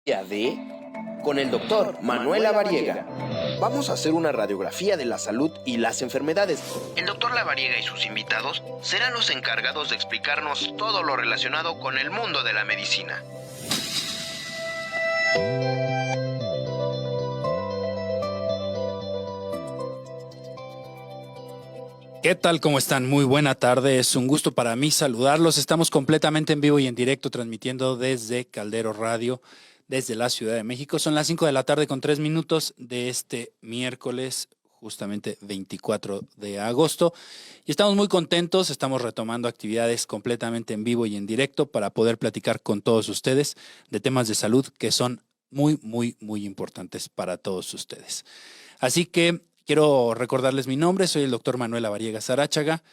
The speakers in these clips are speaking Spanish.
de con el doctor Manuel Lavariega. Vamos a hacer una radiografía de la salud y las enfermedades. El doctor Lavariega y sus invitados serán los encargados de explicarnos todo lo relacionado con el mundo de la medicina. ¿Qué tal? ¿Cómo están? Muy buena tarde. Es un gusto para mí saludarlos. Estamos completamente en vivo y en directo transmitiendo desde Caldero Radio, desde la Ciudad de México. Son las 5 de la tarde con 3 minutos de este miércoles, justamente 24 de agosto. Y estamos muy contentos, estamos retomando actividades completamente en vivo y en directo para poder platicar con todos ustedes de temas de salud que son muy importantes para todos ustedes. Así que quiero recordarles mi nombre, soy el doctor Manuel Lavariega Saráchaga.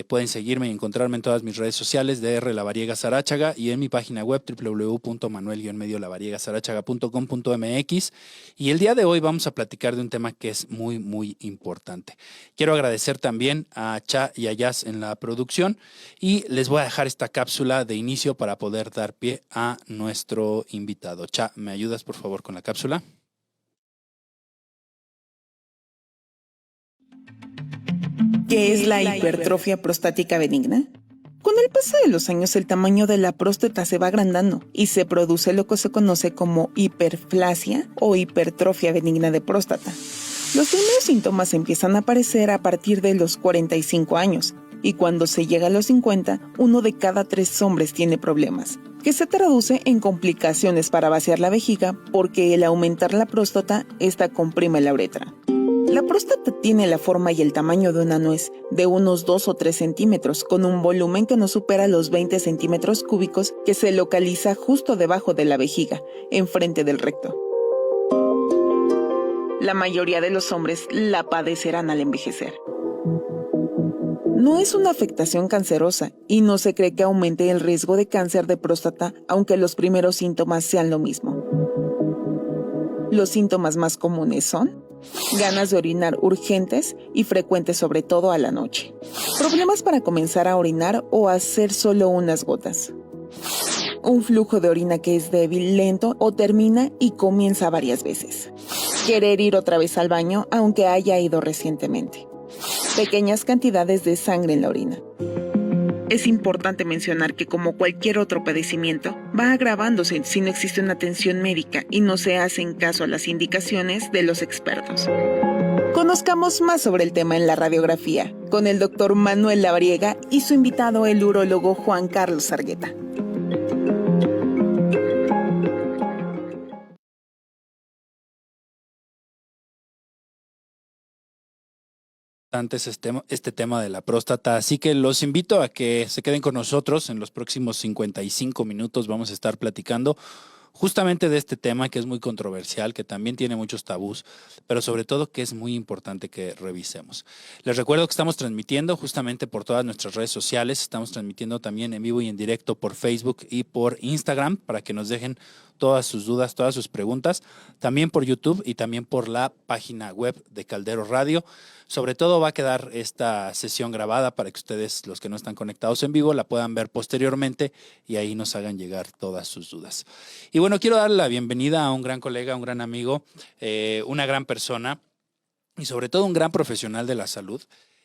Pueden seguirme y encontrarme en todas mis redes sociales, Dr. Lavariega Saráchaga, y en mi página web www.manuel-lavariega-saráchaga.com.mx. Y el día de hoy vamos a platicar de un tema que es muy importante. Quiero agradecer también a Cha y a Yas en la producción y les voy a dejar esta cápsula de inicio para poder dar pie a nuestro invitado. Cha, ¿me ayudas por favor con la cápsula? ¿Qué es la hipertrofia prostática benigna? Con el paso de los años, el tamaño de la próstata se va agrandando y se produce lo que se conoce como hiperplasia o hipertrofia benigna de próstata. Los primeros síntomas empiezan a aparecer a partir de los 45 años y cuando se llega a los 50, 1 de cada 3 hombres tiene problemas, que se traduce en complicaciones para vaciar la vejiga porque el aumentar la próstata, esta comprime la uretra. La próstata tiene la forma y el tamaño de una nuez, de unos 2 o 3 centímetros, con un volumen que no supera los 20 centímetros cúbicos, que se localiza justo debajo de la vejiga, enfrente del recto. La mayoría de los hombres la padecerán al envejecer. No es una afectación cancerosa y no se cree que aumente el riesgo de cáncer de próstata, aunque los primeros síntomas sean lo mismo. Los síntomas más comunes son ganas de orinar urgentes y frecuentes, sobre todo a la noche. Problemas para comenzar a orinar o hacer solo unas gotas. Un flujo de orina que es débil, lento o termina y comienza varias veces. Querer ir otra vez al baño aunque haya ido recientemente. Pequeñas cantidades de sangre en la orina. Es importante mencionar que, como cualquier otro padecimiento, va agravándose si no existe una atención médica y no se hacen caso a las indicaciones de los expertos. Conozcamos más sobre el tema en la radiografía, con el doctor Manuel Lavariega y su invitado, el urólogo Juan Carlos Argueta. Este tema de la próstata, así que los invito a que se queden con nosotros. En los próximos 55 minutos vamos a estar platicando justamente de este tema que es muy controversial, que también tiene muchos tabús, pero sobre todo que es muy importante que revisemos. Les recuerdo que estamos transmitiendo justamente por todas nuestras redes sociales, estamos transmitiendo también en vivo y en directo por Facebook y por Instagram para que nos dejen todas sus dudas, todas sus preguntas, también por YouTube y también por la página web de Caldero Radio. Sobre todo va a quedar esta sesión grabada para que ustedes, los que no están conectados en vivo, la puedan ver posteriormente y ahí nos hagan llegar todas sus dudas. Y bueno, quiero darle la bienvenida a un gran colega, un gran amigo, una gran persona y sobre todo un gran profesional de la salud.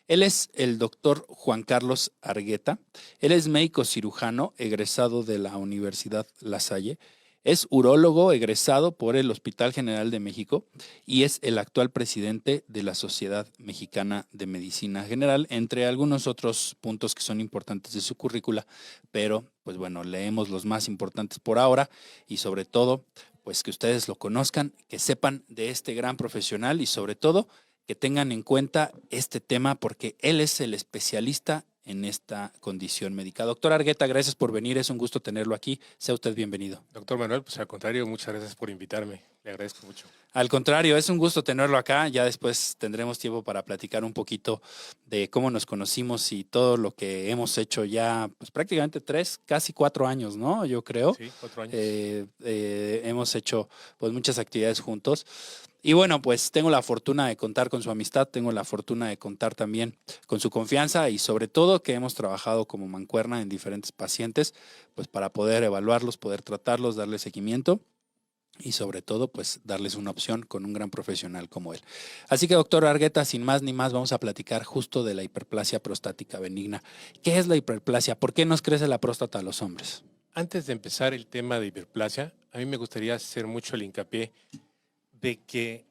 Él es el doctor Juan Carlos Argueta. Él es médico cirujano egresado de la Universidad La Salle. Es urólogo egresado por el Hospital General de México y es el actual presidente de la Sociedad Mexicana de Medicina General, entre algunos otros puntos que son importantes de su currícula, pero pues bueno, leemos los más importantes por ahora y sobre todo, pues que ustedes lo conozcan, que sepan de este gran profesional y sobre todo que tengan en cuenta este tema porque él es el especialista en esta condición médica. Doctor Argueta, gracias por venir, es un gusto tenerlo aquí, sea usted bienvenido. Doctor Manuel, pues al contrario, muchas gracias por invitarme, le agradezco mucho. Al contrario, es un gusto tenerlo acá, ya después tendremos tiempo para platicar un poquito de cómo nos conocimos y todo lo que hemos hecho ya, pues prácticamente 3, casi 4 años, ¿no? Yo creo. Sí, 4 años. Hemos hecho pues muchas actividades juntos. Y bueno, pues tengo la fortuna de contar con su amistad, tengo la fortuna de contar también con su confianza y sobre todo que hemos trabajado como mancuerna en diferentes pacientes, pues para poder evaluarlos, poder tratarlos, darles seguimiento. y sobre todo pues darles una opción con un gran profesional como él. Así que doctor Argueta, sin más ni más, vamos a platicar justo de la hiperplasia prostática benigna. ¿Qué es la hiperplasia? ¿Por qué nos crece la próstata a los hombres? Antes de empezar el tema de hiperplasia, a mí me gustaría hacer mucho el hincapié de que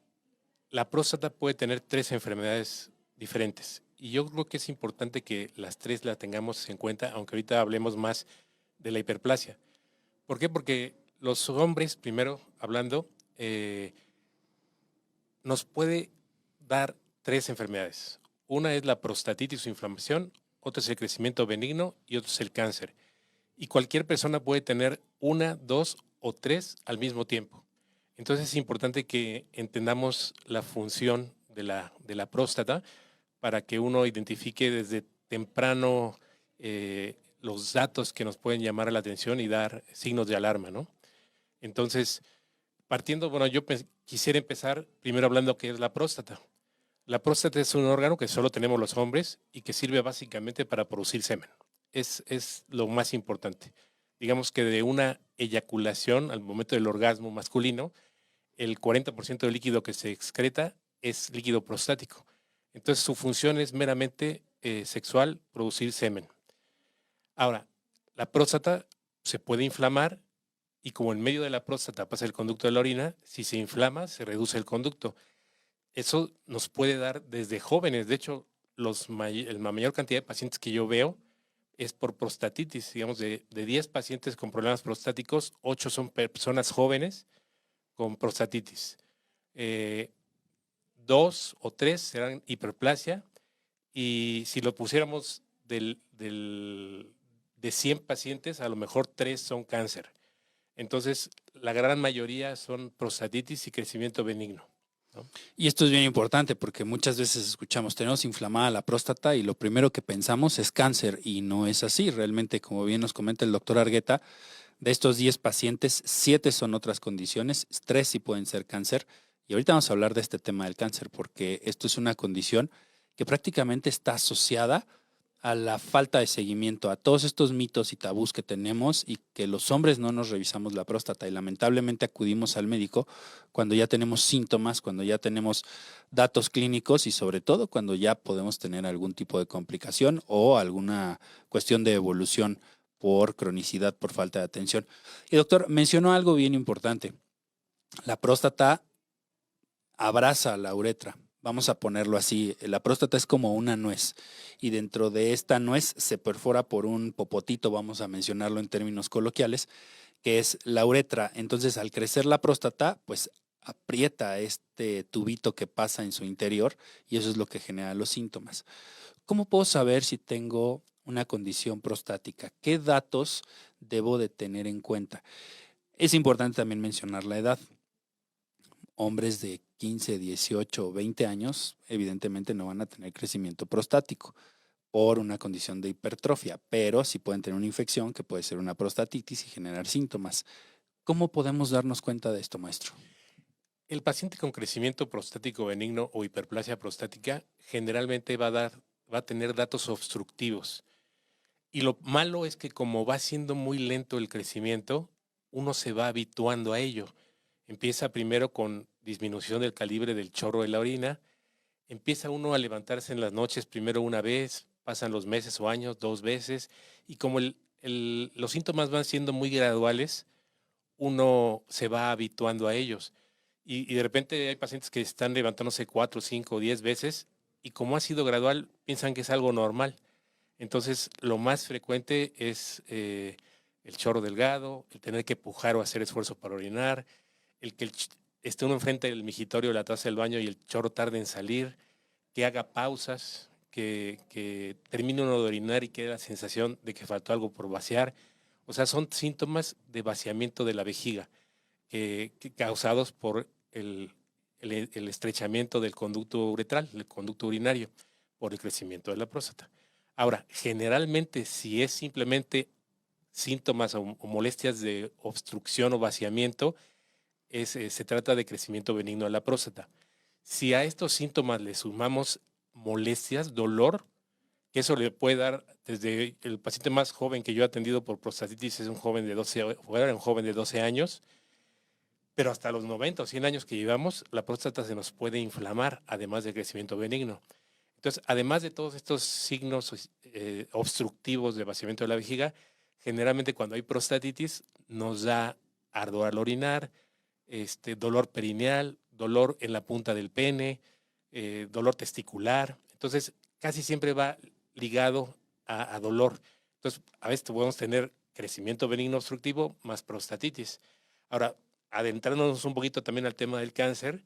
la próstata puede tener 3 enfermedades diferentes. Y yo creo que es importante que las 3 las tengamos en cuenta, aunque ahorita hablemos más de la hiperplasia. ¿Por qué? Porque los hombres, primero hablando, nos puede dar 3 enfermedades. Una es la prostatitis o inflamación, otra es el crecimiento benigno y otra es el cáncer. Y cualquier persona puede tener 1, 2 o 3 al mismo tiempo. Entonces es importante que entendamos la función de la próstata para que uno identifique desde temprano los datos que nos pueden llamar la atención y dar signos de alarma, ¿no? Entonces, partiendo, yo quisiera empezar primero hablando qué es la próstata. La próstata es un órgano que solo tenemos los hombres y que sirve básicamente para producir semen. Es lo más importante. Digamos que de una eyaculación al momento del orgasmo masculino, el 40% del líquido que se excreta es líquido prostático. Entonces su función es meramente sexual, producir semen. Ahora, la próstata se puede inflamar y como en medio de la próstata pasa el conducto de la orina, si se inflama se reduce el conducto. Eso nos puede dar desde jóvenes. De hecho, la mayor cantidad de pacientes que yo veo es por prostatitis. Digamos, de 10 pacientes con problemas prostáticos, 8 son personas jóvenes con prostatitis. 2 o 3 serán hiperplasia y si lo pusiéramos de 100 pacientes, a lo mejor 3 son cáncer. Entonces, la gran mayoría son prostatitis y crecimiento benigno, ¿no? Y esto es bien importante porque muchas veces escuchamos, tenemos inflamada la próstata y lo primero que pensamos es cáncer y no es así. Realmente, como bien nos comenta el doctor Argueta, de estos 10 pacientes, 7 son otras condiciones, 3 sí pueden ser cáncer. Y ahorita vamos a hablar de este tema del cáncer porque esto es una condición que prácticamente está asociada a la falta de seguimiento, a todos estos mitos y tabús que tenemos y que los hombres no nos revisamos la próstata y lamentablemente acudimos al médico cuando ya tenemos síntomas, cuando ya tenemos datos clínicos y sobre todo cuando ya podemos tener algún tipo de complicación o alguna cuestión de evolución por cronicidad, por falta de atención. Y doctor, mencionó algo bien importante. La próstata abraza la uretra. Vamos a ponerlo así, la próstata es como una nuez y dentro de esta nuez se perfora por un popotito, vamos a mencionarlo en términos coloquiales, que es la uretra. Entonces, al crecer la próstata, pues aprieta este tubito que pasa en su interior y eso es lo que genera los síntomas. ¿Cómo puedo saber si tengo una condición prostática? ¿Qué datos debo de tener en cuenta? Es importante también mencionar la edad. Hombres de 15, 18 o 20 años evidentemente no van a tener crecimiento prostático por una condición de hipertrofia, pero sí pueden tener una infección que puede ser una prostatitis y generar síntomas. ¿Cómo podemos darnos cuenta de esto, maestro? El paciente con crecimiento prostático benigno o hiperplasia prostática generalmente va a tener datos obstructivos. Y lo malo es que como va siendo muy lento el crecimiento, uno se va habituando a ello. Empieza primero con disminución del calibre del chorro de la orina, empieza uno a levantarse en las noches primero una vez, pasan los meses o años, 2 veces, y como los síntomas van siendo muy graduales, uno se va habituando a ellos. Y de repente hay pacientes que están levantándose 4, 5, 10 veces, y como ha sido gradual, piensan que es algo normal. Entonces, lo más frecuente es el chorro delgado, el tener que pujar o hacer esfuerzo para orinar, el que esté uno enfrente del migitorio o la taza del baño y el chorro tarde en salir, que haga pausas, que termine uno de orinar y quede la sensación de que faltó algo por vaciar. O sea, son síntomas de vaciamiento de la vejiga causados por el estrechamiento del conducto uretral, el conducto urinario, por el crecimiento de la próstata. Ahora, generalmente, si es simplemente síntomas o molestias de obstrucción o vaciamiento, se trata de crecimiento benigno de la próstata. Si a estos síntomas le sumamos molestias, dolor, que eso le puede dar desde el paciente más joven que yo he atendido por prostatitis, es un joven de 12 años, Pero hasta los 90 o 100 años que llevamos, la próstata se nos puede inflamar, además del crecimiento benigno. Entonces, además de todos estos signos obstructivos de vaciamiento de la vejiga, generalmente cuando hay prostatitis nos da ardor al orinar, dolor perineal, dolor en la punta del pene, dolor testicular. Entonces, casi siempre va ligado a dolor. Entonces, a veces podemos tener crecimiento benigno obstructivo más prostatitis. Ahora, adentrándonos un poquito también al tema del cáncer,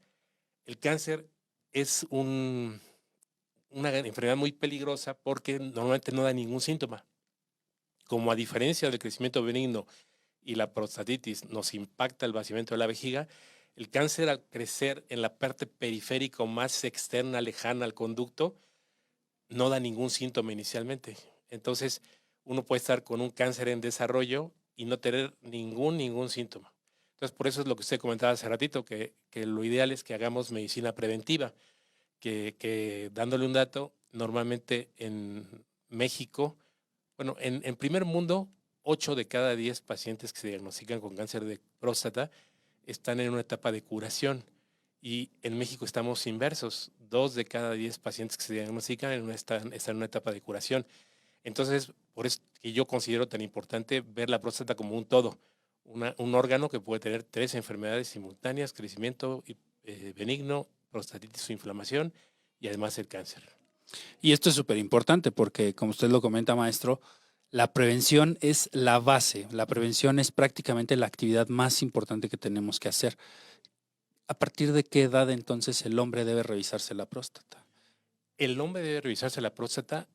el cáncer es una enfermedad muy peligrosa porque normalmente no da ningún síntoma. Como a diferencia del crecimiento benigno y la prostatitis nos impacta el vaciamiento de la vejiga, el cáncer al crecer en la parte periférica o más externa, lejana al conducto, no da ningún síntoma inicialmente. Entonces, uno puede estar con un cáncer en desarrollo y no tener ningún síntoma. Entonces, por eso es lo que usted comentaba hace ratito, que lo ideal es que hagamos medicina preventiva, que dándole un dato, normalmente en México, bueno, en primer mundo, 8 de cada 10 pacientes que se diagnostican con cáncer de próstata están en una etapa de curación. Y en México estamos inversos. 2 de cada 10 pacientes que se diagnostican están en una etapa de curación. Entonces, por eso que yo considero tan importante ver la próstata como un todo. Un órgano que puede tener 3 enfermedades simultáneas: crecimiento benigno, prostatitis o inflamación, y además el cáncer. Y esto es súper importante porque, como usted lo comenta, maestro, la prevención es la base. La prevención es prácticamente la actividad más importante que tenemos que hacer. ¿A partir de qué edad entonces el hombre debe revisarse la próstata? El hombre debe revisarse la próstata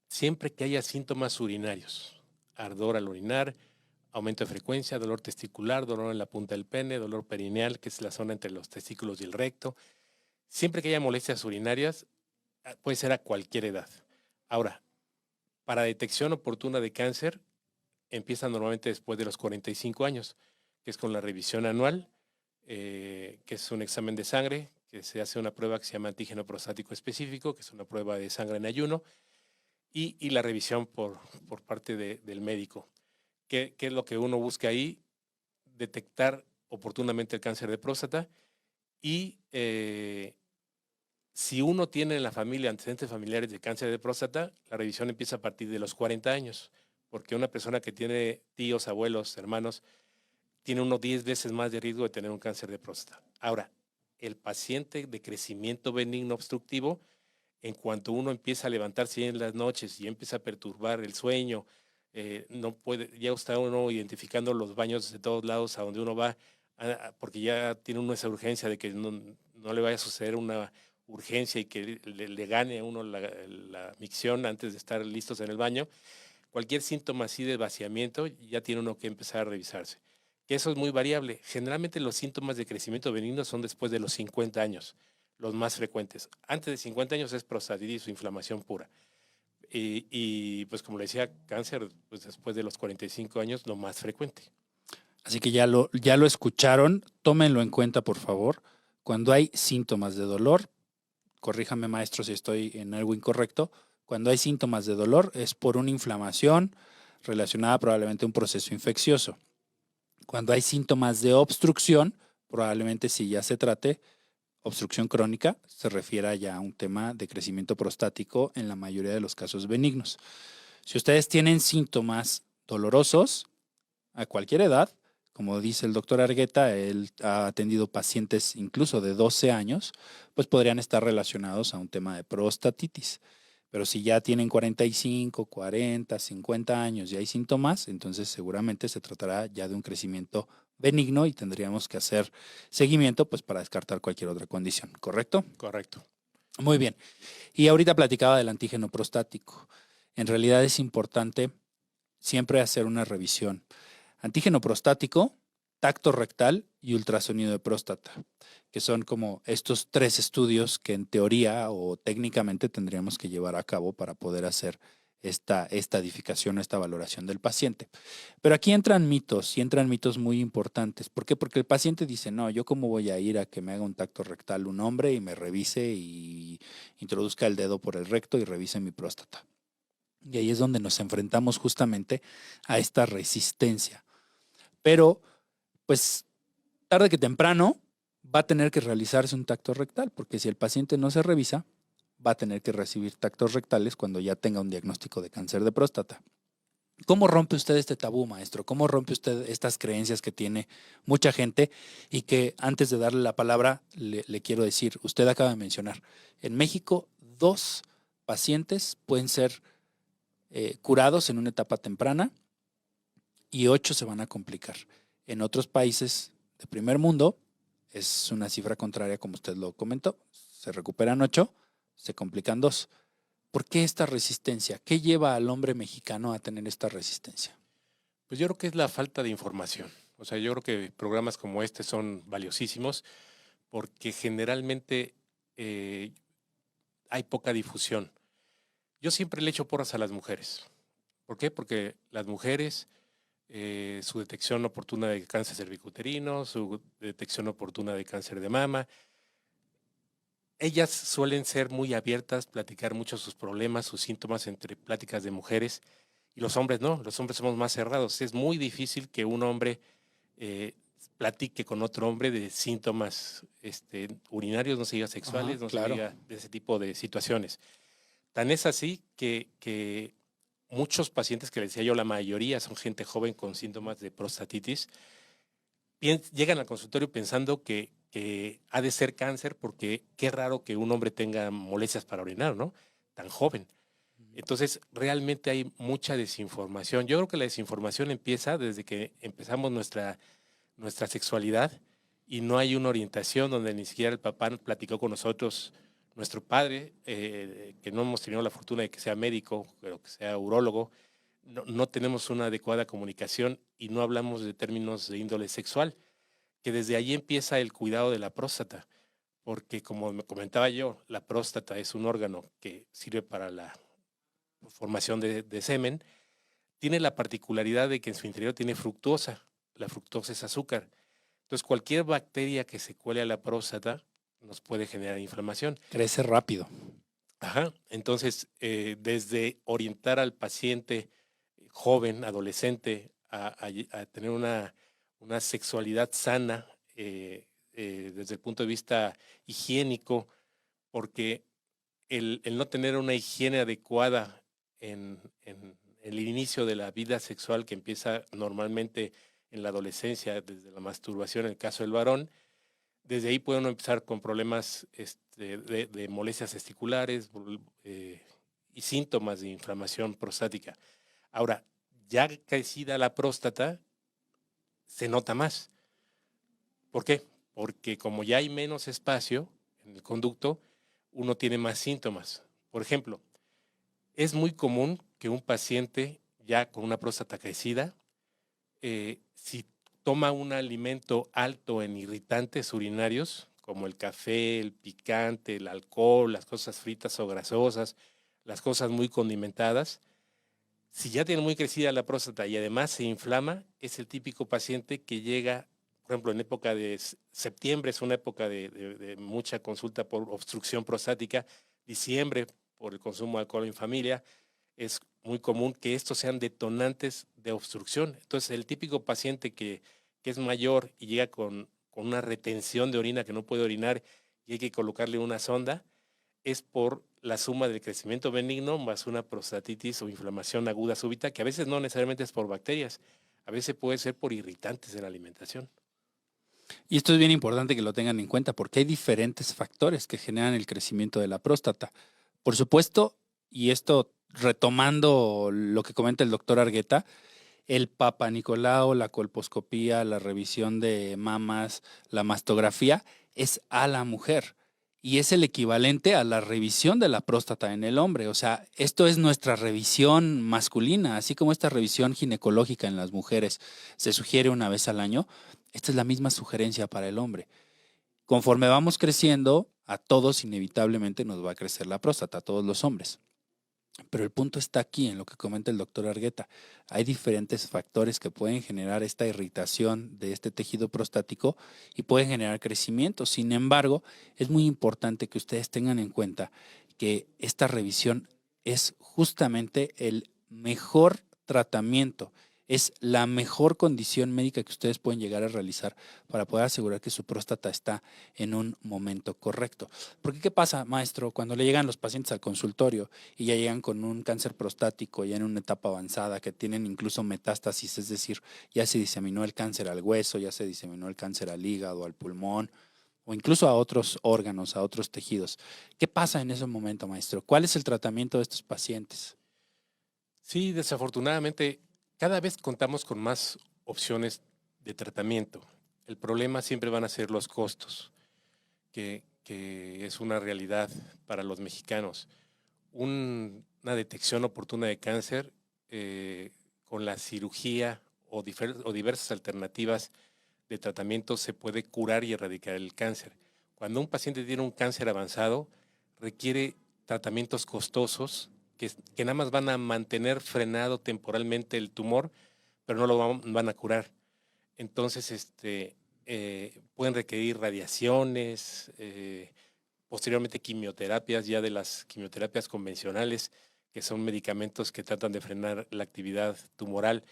siempre que haya síntomas urinarios: ardor al orinar, aumento de frecuencia, dolor testicular, dolor en la punta del pene, dolor perineal, que es la zona entre los testículos y el recto. Siempre que haya molestias urinarias, puede ser a cualquier edad. Ahora, para detección oportuna de cáncer, empieza normalmente después de los 45 años, que es con la revisión anual, que es un examen de sangre, que se hace una prueba que se llama antígeno prostático específico, que es una prueba de sangre en ayuno, y la revisión por parte del médico. ¿Qué es lo que uno busca ahí? Detectar oportunamente el cáncer de próstata y si uno tiene en la familia antecedentes familiares de cáncer de próstata, la revisión empieza a partir de los 40 años, porque una persona que tiene tíos, abuelos, hermanos, tiene unos 10 veces más de riesgo de tener un cáncer de próstata. Ahora, el paciente de crecimiento benigno obstructivo, en cuanto uno empieza a levantarse en las noches y empieza a perturbar el sueño, no puede, ya está uno identificando los baños de todos lados a donde uno va, porque ya tiene uno esa urgencia de que no le vaya a suceder una urgencia y que le gane a uno la micción antes de estar listos en el baño. Cualquier síntoma así de vaciamiento, ya tiene uno que empezar a revisarse. Que eso es muy variable. Generalmente los síntomas de crecimiento benigno son después de los 50 años, los más frecuentes. Antes de 50 años es prostatitis o inflamación pura. Y pues como le decía, cáncer, pues después de los 45 años, lo más frecuente. Así que ya lo escucharon, tómenlo en cuenta, por favor. Cuando hay síntomas de dolor, corríjame, maestro, si estoy en algo incorrecto, cuando hay síntomas de dolor es por una inflamación relacionada probablemente a un proceso infeccioso. Cuando hay síntomas de obstrucción, probablemente si ya se trate obstrucción crónica, se refiere ya a un tema de crecimiento prostático en la mayoría de los casos benignos. Si ustedes tienen síntomas dolorosos a cualquier edad, como dice el doctor Argueta, él ha atendido pacientes incluso de 12 años, pues podrían estar relacionados a un tema de prostatitis. Pero si ya tienen 45, 40, 50 años y hay síntomas, entonces seguramente se tratará ya de un crecimiento benigno y tendríamos que hacer seguimiento pues para descartar cualquier otra condición, ¿correcto? Correcto. Muy bien. Y ahorita platicaba del antígeno prostático. En realidad es importante siempre hacer una revisión. Antígeno prostático, tacto rectal y ultrasonido de próstata, que son como estos 3 estudios que en teoría o técnicamente tendríamos que llevar a cabo para poder hacer esta estadificación, esta valoración del paciente. Pero aquí entran mitos y entran mitos muy importantes. ¿Por qué? Porque el paciente dice, no, yo cómo voy a ir a que me haga un tacto rectal un hombre y me revise y introduzca el dedo por el recto y revise mi próstata. Y ahí es donde nos enfrentamos justamente a esta resistencia. Pero, pues, tarde que temprano va a tener que realizarse un tacto rectal, porque si el paciente no se revisa, va a tener que recibir tactos rectales cuando ya tenga un diagnóstico de cáncer de próstata. ¿Cómo rompe usted este tabú, maestro? ¿Cómo rompe usted estas creencias que tiene mucha gente? Y que antes de darle la palabra, le quiero decir, usted acaba de mencionar, en México 2 pacientes pueden ser curados en una etapa temprana y 8 se van a complicar. En otros países de primer mundo es una cifra contraria, como usted lo comentó. Se recuperan 8, se complican 2. ¿Por qué esta resistencia? ¿Qué lleva al hombre mexicano a tener esta resistencia? Pues yo creo que es la falta de información. O sea, yo creo que programas como este son valiosísimos porque generalmente hay poca difusión. Yo siempre le echo porras a las mujeres. ¿Por qué? Porque las mujeres, su detección oportuna de cáncer cervicuterino, su detección oportuna de cáncer de mama, ellas suelen ser muy abiertas, platicar mucho sus problemas, sus síntomas entre pláticas de mujeres, y los hombres no, los hombres somos más cerrados. Es muy difícil que un hombre platique con otro hombre de síntomas urinarios, no se diga sexuales, no se diga de ese tipo de situaciones. Tan es así que muchos pacientes, que les decía yo, la mayoría son gente joven con síntomas de prostatitis, llegan al consultorio pensando que ha de ser cáncer, porque qué raro que un hombre tenga molestias para orinar, ¿no? Tan joven. Entonces, realmente hay mucha desinformación. Yo creo que la desinformación empieza desde que empezamos nuestra sexualidad y no hay una orientación donde ni siquiera el papá platicó con nosotros, nuestro padre, que no hemos tenido la fortuna de que sea médico, pero que sea urólogo, no tenemos una adecuada comunicación y no hablamos de términos de índole sexual, que desde ahí empieza el cuidado de la próstata, porque como me comentaba yo, la próstata es un órgano que sirve para la formación de semen, tiene la particularidad de que en su interior tiene fructosa. La fructosa es azúcar. Entonces, cualquier bacteria que se cuele a la próstata nos puede generar inflamación. Crece rápido. Ajá. Entonces, desde orientar al paciente joven, adolescente, a tener una sexualidad sana desde el punto de vista higiénico, porque el no tener una higiene adecuada en el inicio de la vida sexual, que empieza normalmente en la adolescencia, desde la masturbación en el caso del varón, desde ahí puede uno empezar con problemas de molestias testiculares y síntomas de inflamación prostática. Ahora, ya crecida la próstata, se nota más. ¿Por qué? Porque como ya hay menos espacio en el conducto, uno tiene más síntomas. Por ejemplo, es muy común que un paciente ya con una próstata crecida, si toma un alimento alto en irritantes urinarios, como el café, el picante, el alcohol, las cosas fritas o grasosas, las cosas muy condimentadas, si ya tiene muy crecida la próstata y además se inflama, es el típico paciente que llega, por ejemplo, en época de septiembre, es una época de mucha consulta por obstrucción prostática, diciembre por el consumo de alcohol en familia, es muy común que estos sean detonantes de obstrucción. Entonces, el típico paciente que es mayor y llega con una retención de orina, que no puede orinar y hay que colocarle una sonda, es por la suma del crecimiento benigno más una prostatitis o inflamación aguda súbita, que a veces no necesariamente es por bacterias, a veces puede ser por irritantes de la alimentación. Y esto es bien importante que lo tengan en cuenta, porque hay diferentes factores que generan el crecimiento de la próstata. Por supuesto, y esto retomando lo que comenta el doctor Argueta, el Papanicolau, la colposcopía, la revisión de mamas, la mastografía, es a la mujer. Y es el equivalente a la revisión de la próstata en el hombre. O sea, esto es nuestra revisión masculina, así como esta revisión ginecológica en las mujeres se sugiere una vez al año. Esta es la misma sugerencia para el hombre. Conforme vamos creciendo, a todos inevitablemente nos va a crecer la próstata, a todos los hombres. Pero el punto está aquí, en lo que comenta el doctor Argueta. Hay diferentes factores que pueden generar esta irritación de este tejido prostático y pueden generar crecimiento. Sin embargo, es muy importante que ustedes tengan en cuenta que esta revisión es justamente el mejor tratamiento, es la mejor condición médica que ustedes pueden llegar a realizar para poder asegurar que su próstata está en un momento correcto. Porque ¿qué pasa, maestro, cuando le llegan los pacientes al consultorio y ya llegan con un cáncer prostático ya en una etapa avanzada, que tienen incluso metástasis, es decir, ya se diseminó el cáncer al hueso, ya se diseminó el cáncer al hígado, al pulmón o incluso a otros órganos, a otros tejidos? ¿Qué pasa en ese momento, maestro? ¿Cuál es el tratamiento de estos pacientes? Sí, desafortunadamente, cada vez contamos con más opciones de tratamiento. El problema siempre van a ser los costos, que es una realidad para los mexicanos. Una detección oportuna de cáncer con la cirugía o diversas alternativas de tratamiento se puede curar y erradicar el cáncer. Cuando un paciente tiene un cáncer avanzado, requiere tratamientos costosos que nada más van a mantener frenado temporalmente el tumor, pero no lo van a curar. Entonces, pueden requerir radiaciones, posteriormente quimioterapias, ya de las quimioterapias convencionales, que son medicamentos que tratan de frenar la actividad tumoral,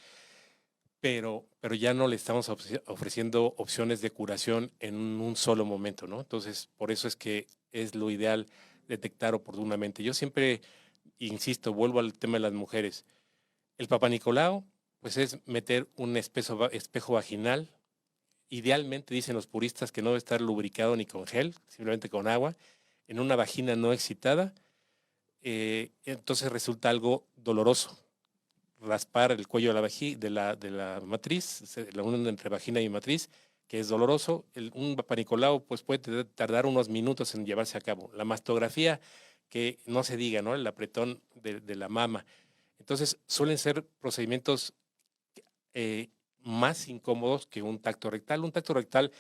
pero ya no le estamos ofreciendo opciones de curación en un solo momento, ¿no? Entonces, por eso es que es lo ideal detectar oportunamente. Yo siempre insisto, vuelvo al tema de las mujeres. El Papá Nicolau, pues es meter un espejo vaginal. Idealmente, dicen los puristas, que no debe estar lubricado ni con gel, simplemente con agua, en una vagina no excitada. Entonces resulta algo doloroso. Raspar el cuello de la matriz, la unión entre vagina y matriz, que es doloroso. Un Papá Nicolau pues puede tardar unos minutos en llevarse a cabo. La mastografía, que no se diga, ¿no? El apretón de la mama. Entonces, suelen ser procedimientos más incómodos que un tacto rectal. Un tacto rectal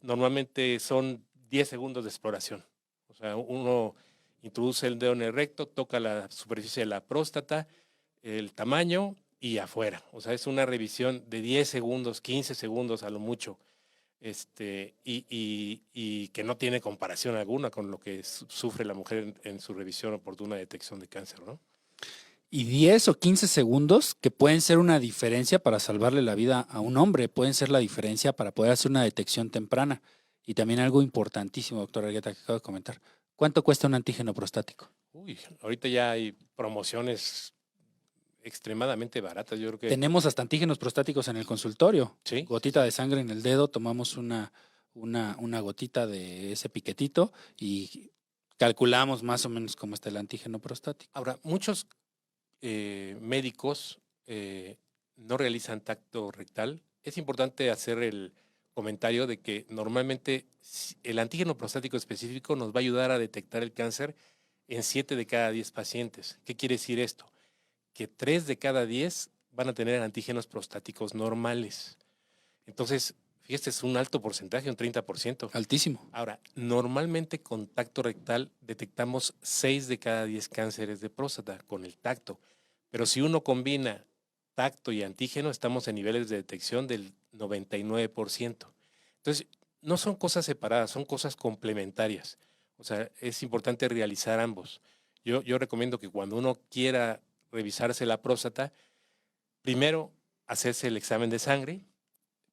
normalmente son 10 segundos de exploración. O sea, uno introduce el dedo en el recto, toca la superficie de la próstata, el tamaño y afuera. O sea, es una revisión de 10 segundos, 15 segundos a lo mucho. Y que no tiene comparación alguna con lo que sufre la mujer en su revisión oportuna de detección de cáncer, ¿no? Y 10 o 15 segundos que pueden ser una diferencia para salvarle la vida a un hombre, pueden ser la diferencia para poder hacer una detección temprana. Y también algo importantísimo, doctor Argueta, que acabo de comentar. ¿Cuánto cuesta un antígeno prostático? Uy, ahorita ya hay promociones extremadamente baratas, yo creo que Tenemos hasta antígenos prostáticos en el consultorio. sí. Gotita de sangre en el dedo, tomamos una gotita de ese piquetito y calculamos más o menos cómo está el antígeno prostático. Ahora, muchos médicos no realizan tacto rectal. Es importante hacer el comentario de que normalmente el antígeno prostático específico nos va a ayudar a detectar el cáncer en 7 de cada 10 pacientes. ¿Qué quiere decir esto? Que 3 de cada 10 van a tener antígenos prostáticos normales. Entonces, fíjate, es un alto porcentaje, un 30%. Altísimo. Ahora, normalmente con tacto rectal detectamos 6 de cada 10 cánceres de próstata con el tacto. Pero si uno combina tacto y antígeno, estamos en niveles de detección del 99%. Entonces, no son cosas separadas, son cosas complementarias. O sea, es importante realizar ambos. Yo recomiendo que cuando uno quiera revisarse la próstata, primero hacerse el examen de sangre,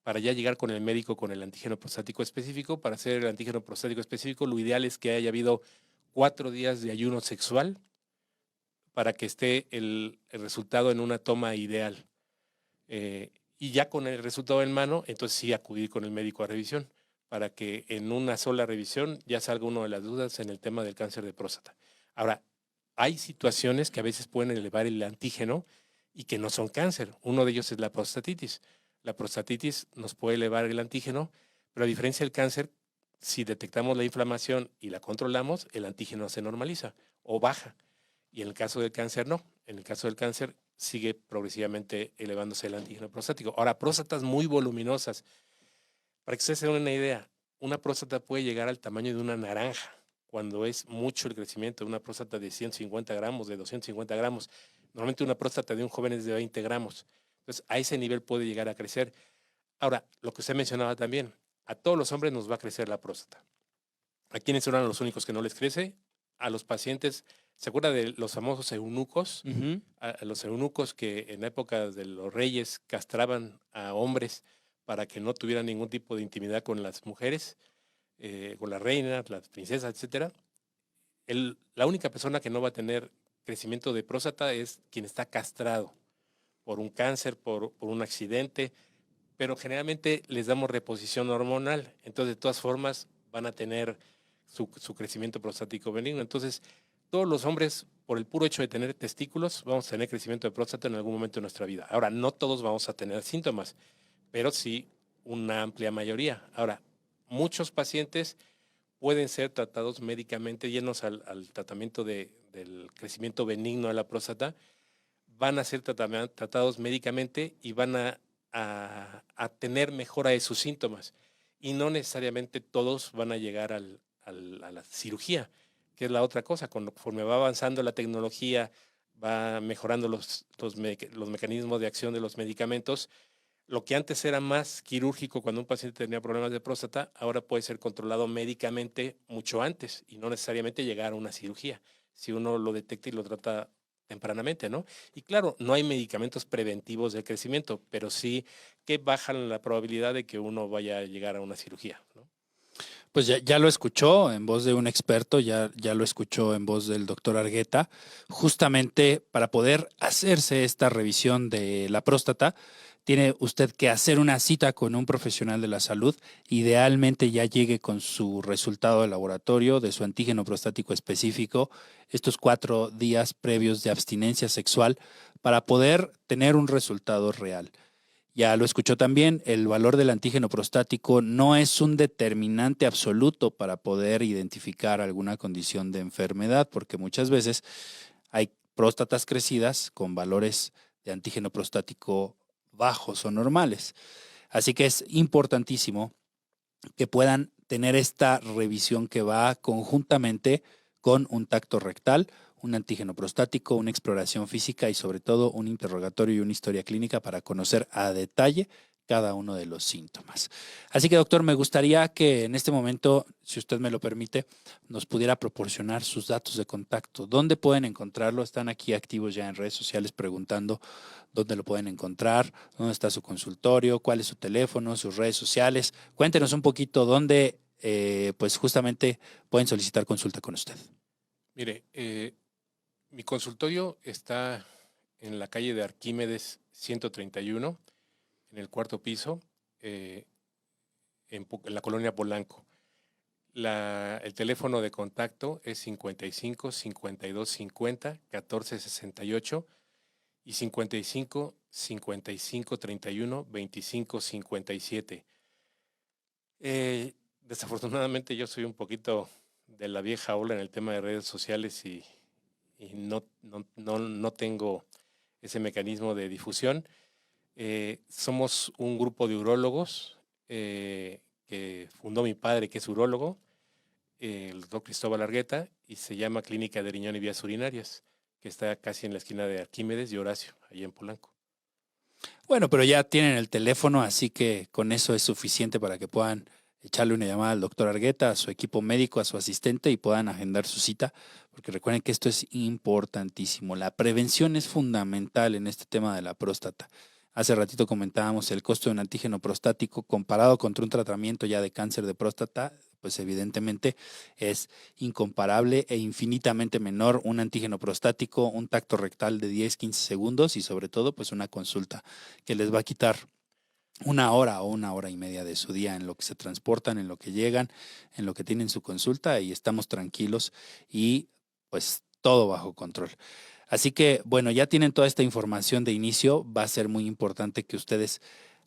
para ya llegar con el médico con el antígeno prostático específico. Para hacer el antígeno prostático específico, lo ideal es que haya habido 4 días de ayuno sexual para que esté el resultado en una toma ideal. Y ya con el resultado en mano, entonces sí acudir con el médico a revisión, para que en una sola revisión ya salga una de las dudas en el tema del cáncer de próstata. Ahora, hay situaciones que a veces pueden elevar el antígeno y que no son cáncer. Uno de ellos es la prostatitis. La prostatitis nos puede elevar el antígeno, pero a diferencia del cáncer, si detectamos la inflamación y la controlamos, el antígeno se normaliza o baja. Y en el caso del cáncer, no. En el caso del cáncer, sigue progresivamente elevándose el antígeno prostático. Ahora, próstatas muy voluminosas. Para que ustedes se den una idea, una próstata puede llegar al tamaño de una naranja cuando es mucho el crecimiento de una próstata de 150 gramos, de 250 gramos. Normalmente una próstata de un joven es de 20 gramos. Entonces, a ese nivel puede llegar a crecer. Ahora, lo que usted mencionaba también, a todos los hombres nos va a crecer la próstata. ¿A quiénes eran los únicos que no les crece? A los pacientes ¿Se acuerda de los famosos eunucos? Ujú. A los eunucos que en la época de los reyes castraban a hombres para que no tuvieran ningún tipo de intimidad con las mujeres, con las reinas, las princesas, etcétera. La única persona que no va a tener crecimiento de próstata es quien está castrado por un cáncer, por un accidente, pero generalmente les damos reposición hormonal. Entonces, de todas formas, van a tener su crecimiento prostático benigno. Entonces, todos los hombres, por el puro hecho de tener testículos, vamos a tener crecimiento de próstata en algún momento de nuestra vida. Ahora, no todos vamos a tener síntomas, pero sí una amplia mayoría. Ahora, muchos pacientes pueden ser tratados médicamente, llenos al tratamiento del crecimiento benigno de la próstata, van a ser tratados médicamente y van a tener mejora de sus síntomas. Y no necesariamente todos van a llegar a la cirugía, que es la otra cosa. Conforme va avanzando la tecnología, va mejorando los mecanismos de acción de los medicamentos. Lo que antes era más quirúrgico cuando un paciente tenía problemas de próstata, ahora puede ser controlado médicamente mucho antes y no necesariamente llegar a una cirugía, si uno lo detecta y lo trata tempranamente, ¿no? Y claro, no hay medicamentos preventivos del crecimiento, pero sí que bajan la probabilidad de que uno vaya a llegar a una cirugía, ¿no? Pues ya lo escuchó en voz de un experto, ya lo escuchó en voz del doctor Argueta, justamente para poder hacerse esta revisión de la próstata. Tiene usted que hacer una cita con un profesional de la salud, idealmente ya llegue con su resultado de laboratorio, de su antígeno prostático específico, estos 4 días previos de abstinencia sexual, para poder tener un resultado real. Ya lo escuchó también, el valor del antígeno prostático no es un determinante absoluto para poder identificar alguna condición de enfermedad, porque muchas veces hay próstatas crecidas con valores de antígeno prostático bajos o normales. Así que es importantísimo que puedan tener esta revisión que va conjuntamente con un tacto rectal, un antígeno prostático, una exploración física y sobre todo un interrogatorio y una historia clínica para conocer a detalle cada uno de los síntomas. Así que, doctor, me gustaría que en este momento, si usted me lo permite, nos pudiera proporcionar sus datos de contacto. ¿Dónde pueden encontrarlo? Están aquí activos ya en redes sociales preguntando dónde lo pueden encontrar, dónde está su consultorio, cuál es su teléfono, sus redes sociales. Cuéntenos un poquito dónde, pues justamente pueden solicitar consulta con usted. Mire, mi consultorio está en la calle de Arquímedes 131, en el 4º piso, en la colonia Polanco. El teléfono de contacto es 55 52 50 14 68 y 55 55 31 25 57. Desafortunadamente yo soy un poquito de la vieja ola en el tema de redes sociales y no tengo ese mecanismo de difusión. Somos un grupo de urólogos que fundó mi padre, que es urólogo, el doctor Cristóbal Argueta, y se llama Clínica de Riñón y Vías Urinarias, que está casi en la esquina de Arquímedes y Horacio, allá en Polanco. Bueno, pero ya tienen el teléfono, así que con eso es suficiente para que puedan echarle una llamada al doctor Argueta, a su equipo médico, a su asistente y puedan agendar su cita, porque recuerden que esto es importantísimo. La prevención es fundamental en este tema de la próstata. Hace ratito comentábamos el costo de un antígeno prostático comparado contra un tratamiento ya de cáncer de próstata, pues evidentemente es incomparable e infinitamente menor un antígeno prostático, un tacto rectal de 10-15 segundos y sobre todo pues una consulta que les va a quitar 1 hora o 1 hora y media de su día en lo que se transportan, en lo que llegan, en lo que tienen su consulta y estamos tranquilos y pues todo bajo control. Así que, bueno, ya tienen toda esta información de inicio. Va a ser muy importante que ustedes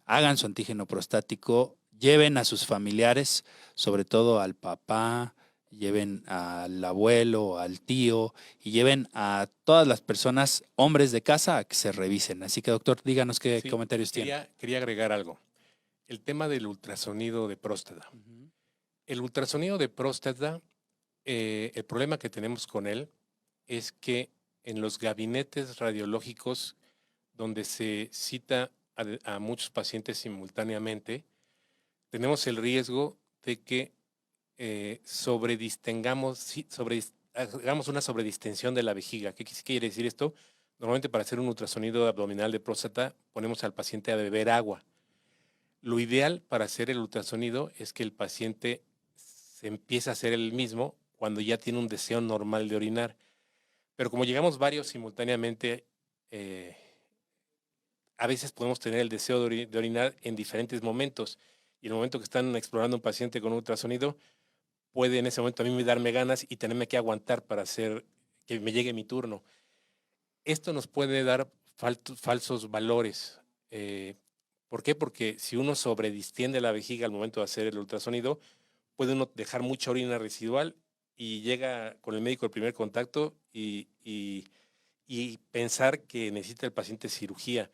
hagan su antígeno prostático, lleven a sus familiares, sobre todo al papá, lleven al abuelo, al tío y lleven a todas las personas, hombres de casa, a que se revisen. Así que, doctor, díganos qué Sí, comentarios tiene. quería agregar algo. El tema del ultrasonido de próstata. Uh-huh. El ultrasonido de próstata, el problema que tenemos con él es que en los gabinetes radiológicos donde se cita a muchos pacientes simultáneamente, tenemos el riesgo de que hagamos una sobredistensión de la vejiga. ¿Qué quiere decir esto? Normalmente para hacer un ultrasonido abdominal de próstata ponemos al paciente a beber agua. Lo ideal para hacer el ultrasonido es que el paciente se empiece a hacer el mismo cuando ya tiene un deseo normal de orinar. Pero como llegamos varios simultáneamente, a veces podemos tener el deseo de orinar en diferentes momentos. Y en el momento que están explorando un paciente con un ultrasonido, puede en ese momento a mí darme ganas y tenerme que aguantar para hacer que me llegue mi turno. Esto nos puede dar falsos valores. ¿Por qué? Porque si uno sobredistiende la vejiga al momento de hacer el ultrasonido, puede uno dejar mucha orina residual y llega con el médico el primer contacto y pensar que necesita el paciente cirugía.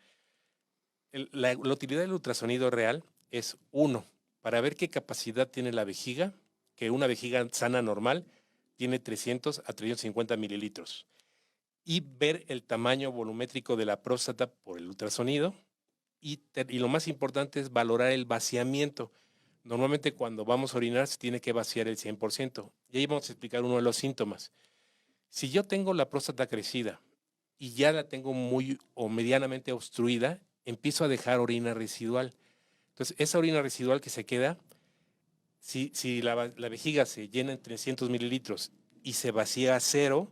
La utilidad del ultrasonido real es, uno, para ver qué capacidad tiene la vejiga, que una vejiga sana normal tiene 300 a 350 mililitros, y ver el tamaño volumétrico de la próstata por el ultrasonido, y lo más importante es valorar el vaciamiento. Normalmente cuando vamos a orinar se tiene que vaciar el 100%. Y ahí vamos a explicar uno de los síntomas. Si yo tengo la próstata crecida y ya la tengo muy o medianamente obstruida, empiezo a dejar orina residual. Entonces, esa orina residual que se queda, si la vejiga se llena en 300 mililitros y se vacía a 0,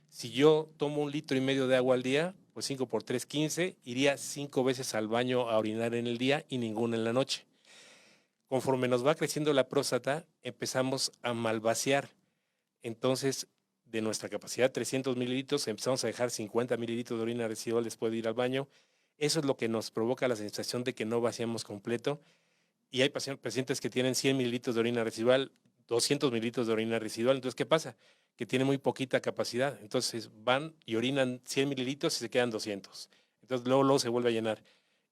si yo tomo 1,5 litros de agua al día, pues 5 por 3, 15, iría 5 veces al baño a orinar en el día y ninguna en la noche. Conforme nos va creciendo la próstata, empezamos a malvaciar. Entonces, de nuestra capacidad de 300 mililitros, empezamos a dejar 50 mililitros de orina residual después de ir al baño. Eso es lo que nos provoca la sensación de que no vaciamos completo. Y hay pacientes que tienen 100 mililitros de orina residual, 200 mililitros de orina residual. Entonces, ¿qué pasa? Que tiene muy poquita capacidad. Entonces, van y orinan 100 mililitros y se quedan 200. Entonces, luego se vuelve a llenar.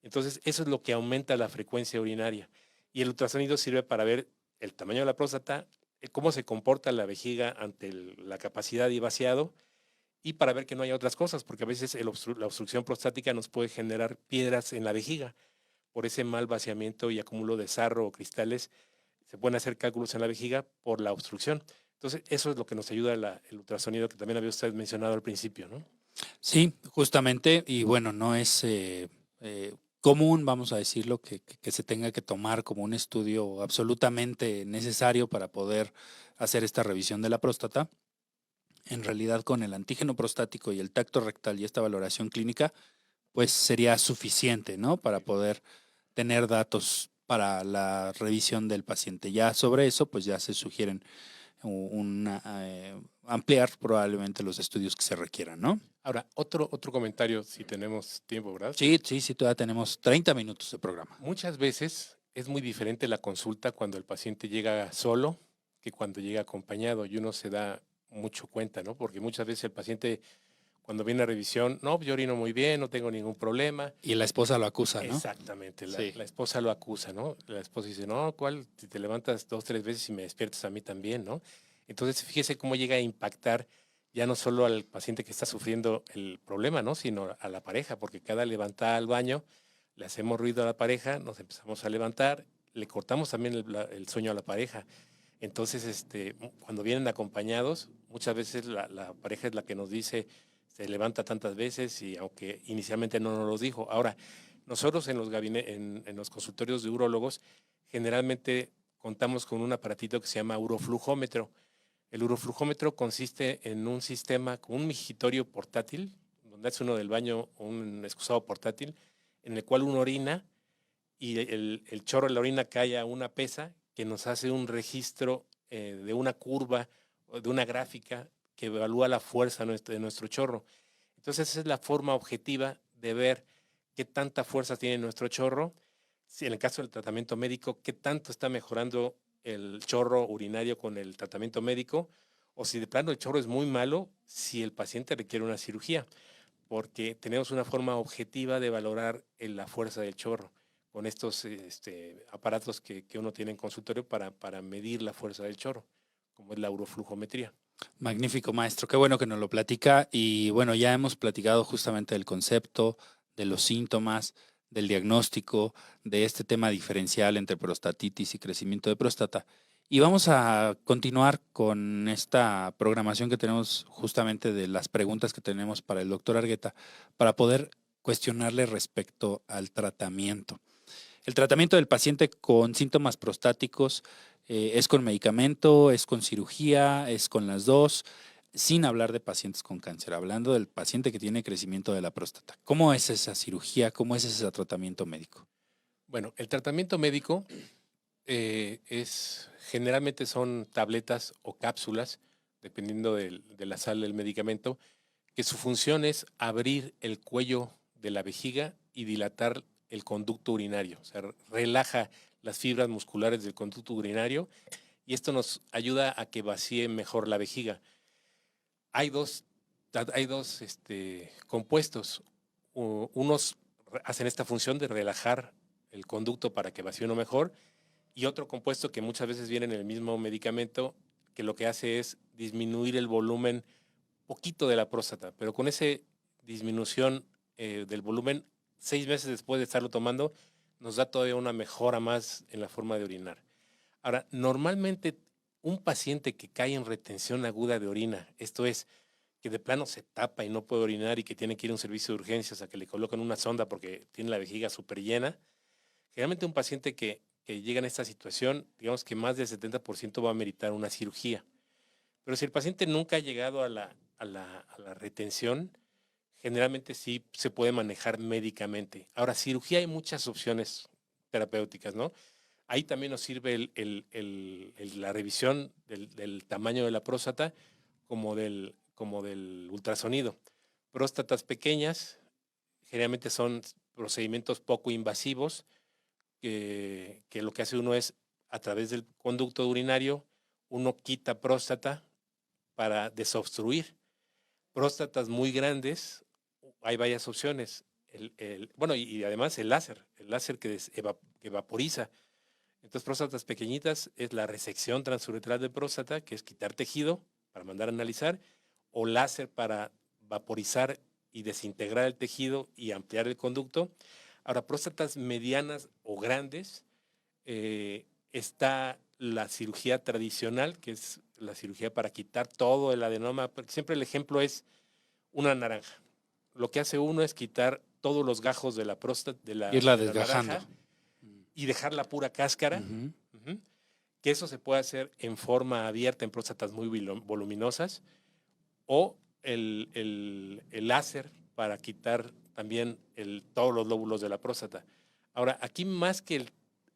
Entonces, eso es lo que aumenta la frecuencia urinaria. Y el ultrasonido sirve para ver el tamaño de la próstata, cómo se comporta la vejiga ante la capacidad y vaciado, y para ver que no haya otras cosas, porque a veces la obstrucción prostática nos puede generar piedras en la vejiga. Por ese mal vaciamiento y acúmulo de sarro o cristales, se pueden hacer cálculos en la vejiga por la obstrucción. Entonces, eso es lo que nos ayuda el ultrasonido, que también había usted mencionado al principio, ¿no? Sí, justamente, y bueno, no es común, vamos a decirlo, que se tenga que tomar como un estudio absolutamente necesario para poder hacer esta revisión de la próstata. En realidad, con el antígeno prostático y el tacto rectal y esta valoración clínica, pues sería suficiente, ¿no? Para poder tener datos para la revisión del paciente. Ya sobre eso, pues ya se sugieren ampliar probablemente los estudios que se requieran, ¿no? Ahora, otro comentario, si tenemos tiempo, ¿verdad? Sí, todavía tenemos 30 minutos de programa. Muchas veces es muy diferente la consulta cuando el paciente llega solo que cuando llega acompañado, y uno se da mucho cuenta, ¿no? Porque muchas veces el paciente, cuando viene a revisión, no, yo orino muy bien, no tengo ningún problema. Y la esposa lo acusa, ¿no? Exactamente, Sí. la esposa lo acusa, ¿no? La esposa dice, no, ¿cuál? Si te levantas 2, 3 veces y me despiertas a mí también, ¿no? Entonces, fíjese cómo llega a impactar ya no solo al paciente que está sufriendo el problema, ¿no? Sino a la pareja, porque cada levantada al baño le hacemos ruido a la pareja, nos empezamos a levantar, le cortamos también el sueño a la pareja. Entonces, cuando vienen acompañados, muchas veces la pareja es la que nos dice, se levanta tantas veces, y aunque inicialmente no nos lo dijo. Ahora, nosotros en los consultorios de urólogos generalmente contamos con un aparatito que se llama uroflujómetro. El uroflujómetro consiste en un sistema con un mingitorio portátil, donde hace uno del baño un excusado portátil, en el cual uno orina y el chorro de la orina cae a una pesa que nos hace un registro de una curva, de una gráfica que evalúa la fuerza de nuestro chorro. Entonces, esa es la forma objetiva de ver qué tanta fuerza tiene nuestro chorro. Si en el caso del tratamiento médico, qué tanto está mejorando el chorro urinario con el tratamiento médico, o si de plano el chorro es muy malo, si el paciente requiere una cirugía, porque tenemos una forma objetiva de valorar la fuerza del chorro con estos aparatos que uno tiene en consultorio para medir la fuerza del chorro, como es la uroflujometría. Magnífico, maestro. Qué bueno que nos lo platica. Y bueno, ya hemos platicado justamente del concepto, de los síntomas, del diagnóstico, de este tema diferencial entre prostatitis y crecimiento de próstata. Y vamos a continuar con esta programación que tenemos justamente de las preguntas que tenemos para el doctor Argueta, para poder cuestionarle respecto al tratamiento. El tratamiento del paciente con síntomas prostáticos es con medicamento, es con cirugía, es con las dos, sin hablar de pacientes con cáncer, hablando del paciente que tiene crecimiento de la próstata. ¿Cómo es esa cirugía? ¿Cómo es ese tratamiento médico? Bueno, el tratamiento médico generalmente son tabletas o cápsulas, dependiendo de la sal del medicamento, que su función es abrir el cuello de la vejiga y dilatar el conducto urinario. O sea, relaja las fibras musculares del conducto urinario y esto nos ayuda a que vacíe mejor la vejiga. Hay dos compuestos. Unos hacen esta función de relajar el conducto para que vacíe uno mejor, y otro compuesto que muchas veces viene en el mismo medicamento, que lo que hace es disminuir el volumen poquito de la próstata, pero con esa disminución del volumen, 6 meses después de estarlo tomando, nos da todavía una mejora más en la forma de orinar. Ahora, normalmente un paciente que cae en retención aguda de orina, esto es, que de plano se tapa y no puede orinar y que tiene que ir a un servicio de urgencias a que le coloquen una sonda porque tiene la vejiga súper llena, generalmente un paciente que llega en esta situación, digamos que más del 70% va a meritar una cirugía. Pero si el paciente nunca ha llegado a la retención, generalmente sí se puede manejar médicamente. Ahora, cirugía hay muchas opciones terapéuticas, ¿no? Ahí también nos sirve la revisión del tamaño de la próstata como del ultrasonido. Próstatas pequeñas generalmente son procedimientos poco invasivos, que lo que hace uno es, a través del conducto urinario, uno quita próstata para desobstruir. Próstatas muy grandes, hay varias opciones. Bueno, y además el láser que vaporiza. Entonces, próstatas pequeñitas es la resección transuretral de próstata, que es quitar tejido para mandar a analizar, o láser para vaporizar y desintegrar el tejido y ampliar el conducto. Ahora, próstatas medianas o grandes, está la cirugía tradicional, que es la cirugía para quitar todo el adenoma. Siempre el ejemplo es una naranja. Lo que hace uno es quitar todos los gajos de la próstata, Irla de la desgajando. naranja, y dejar la pura cáscara. Uh-huh. Que eso se puede hacer en forma abierta en próstatas muy voluminosas, o el láser para quitar también todos los lóbulos de la próstata. Ahora, aquí más que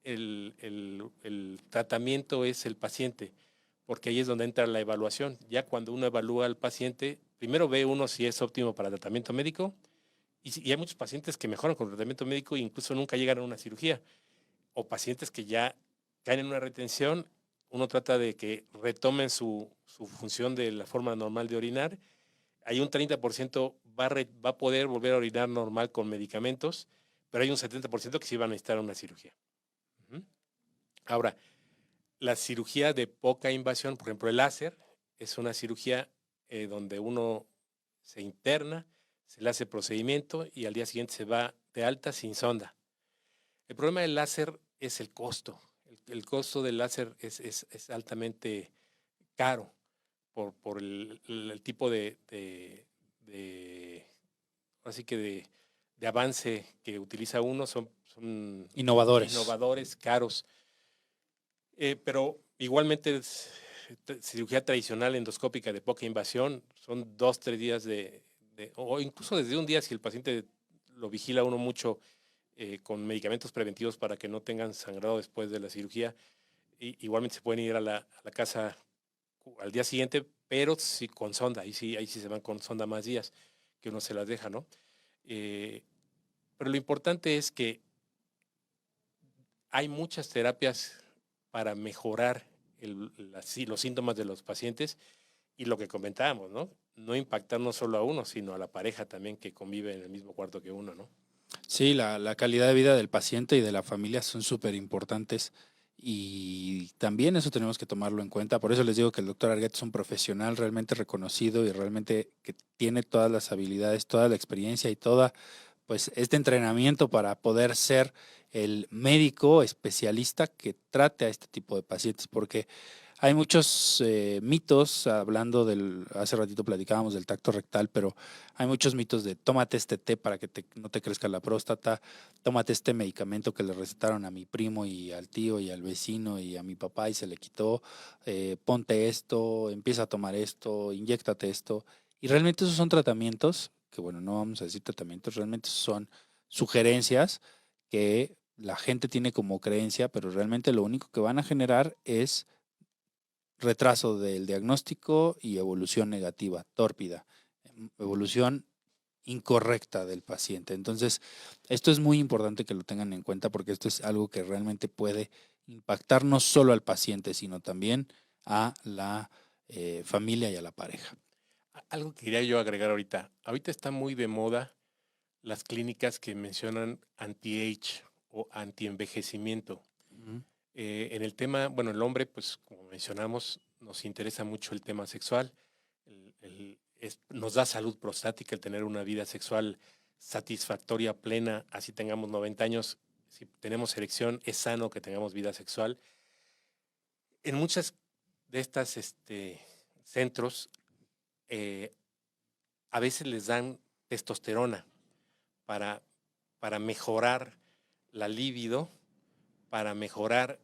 el tratamiento es el paciente, porque ahí es donde entra la evaluación. Ya cuando uno evalúa al paciente, primero ve uno si es óptimo para tratamiento médico, y hay muchos pacientes que mejoran con tratamiento médico e incluso nunca llegan a una cirugía, o pacientes que ya caen en una retención. Uno trata de que retomen su función de la forma normal de orinar. Hay un 30% va a poder volver a orinar normal con medicamentos, pero hay un 70% que sí va a necesitar una cirugía. Ahora, la cirugía de poca invasión, por ejemplo, el láser, es una cirugía donde uno se interna, se le hace procedimiento y al día siguiente se va de alta sin sonda. El problema del láser es el costo. El costo del láser es altamente caro por el tipo así que de avance que utiliza uno. Son innovadores, caros. Pero igualmente cirugía tradicional endoscópica de poca invasión son 2-3 días o incluso desde un día si el paciente lo vigila uno mucho, con medicamentos preventivos para que no tengan sangrado después de la cirugía. Igualmente se pueden ir a la casa al día siguiente, pero sí con sonda. Ahí sí se van con sonda más días, que uno se las deja, ¿no? Pero lo importante es que hay muchas terapias para mejorar los síntomas de los pacientes, y lo que comentábamos, ¿no? No impactar no solo a uno, sino a la pareja también que convive en el mismo cuarto que uno, ¿no? Sí, la calidad de vida del paciente y de la familia son súper importantes, y también eso tenemos que tomarlo en cuenta. Por eso les digo que el doctor Argueta es un profesional realmente reconocido y realmente que tiene todas las habilidades, toda la experiencia y toda, pues, este entrenamiento para poder ser el médico especialista que trate a este tipo de pacientes, porque hay muchos mitos, hablando hace ratito platicábamos del tacto rectal, pero hay muchos mitos de tómate este té para que no te crezca la próstata, tómate este medicamento que le recetaron a mi primo y al tío y al vecino y a mi papá y se le quitó, ponte esto, empieza a tomar esto, inyéctate esto. Y realmente esos son tratamientos, que bueno, no vamos a decir tratamientos, realmente son sugerencias que la gente tiene como creencia, pero realmente lo único que van a generar es retraso del diagnóstico y evolución negativa, tórpida, evolución incorrecta del paciente. Entonces, esto es muy importante que lo tengan en cuenta porque esto es algo que realmente puede impactar no solo al paciente, sino también a la familia y a la pareja. Algo que quería yo agregar ahorita. Ahorita está muy de moda las clínicas que mencionan anti-age o anti-envejecimiento. Uh-huh. En el tema, bueno, el hombre, pues como mencionamos, nos interesa mucho el tema sexual. Nos da salud prostática el tener una vida sexual satisfactoria, plena, así tengamos 90 años. Si tenemos erección, es sano que tengamos vida sexual. En muchas de estas centros, a veces les dan testosterona para mejorar la libido, para mejorar